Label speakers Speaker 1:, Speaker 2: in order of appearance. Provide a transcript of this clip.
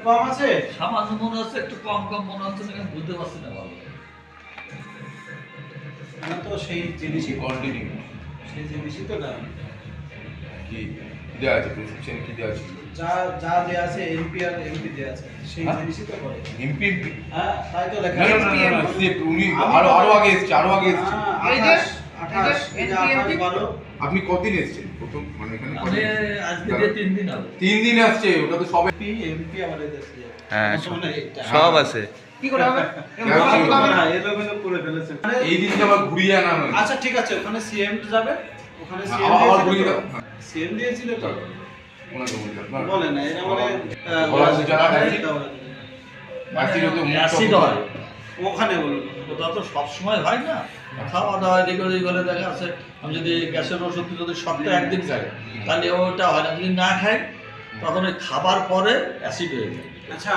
Speaker 1: কম আছে
Speaker 2: সামান্য মনে হচ্ছে, একটু কম কম মনে হচ্ছে, বুঝতে পারছি না ভালো।
Speaker 1: না তো সেই জিনিসই
Speaker 3: কন্টিনিউ
Speaker 1: সেই জিনিসই তো না
Speaker 3: কি দেওয়া আছে প্রেসক্রিপশন কি দেওয়া আছে
Speaker 1: যা যা দেয়া আছে এমপি আর এমপি দেয়া আছে সেই জিনিসই তো করে
Speaker 3: এমপি
Speaker 1: হ্যাঁ তাই তো লেখা
Speaker 3: না না
Speaker 1: আছে
Speaker 3: না না উনি আরো আগে এসেছে
Speaker 1: এই যে 28 এই যে 12
Speaker 3: আপনি কতদিন এসেছেন প্রথম মানে এখানে
Speaker 2: আমি আজকে দিয়ে 3 দিন হবে।
Speaker 3: 3 দিন আসছে ওটা তো সবে
Speaker 1: এমপি আমাদের দেশে
Speaker 4: হ্যাঁ,
Speaker 1: মানে
Speaker 4: সব আছে।
Speaker 1: কি করে হবে না এলোমেলো করে ফেলেছে
Speaker 3: এই দিনটা আবার ঘুরিয়ে আনা হয়
Speaker 1: আচ্ছা ঠিক আছে ওখানে সিএম যাবে ওখানে
Speaker 3: আবার ঘুরিয়ে দাও
Speaker 1: সিএম দিয়েছিল তো
Speaker 3: ওনাকে বলতে আপনার
Speaker 1: বলে না এটা মানে
Speaker 3: বলা যারা আসছিল তো
Speaker 2: অ্যাসিড হয়
Speaker 1: ওখানে বলুন
Speaker 2: ওটা তো সবসময় হয় না, খাওয়া দাওয়া এদিকে ওদিকে গেলে দেখা আছে। আমি যদি গ্যাসের ওষুধ যদি সপ্তাহে একদিন খাই তাহলে ওটা হয় না, যদি না খাই তখন ওই খাবার পরে অ্যাসিড হয়ে যায়।
Speaker 1: আচ্ছা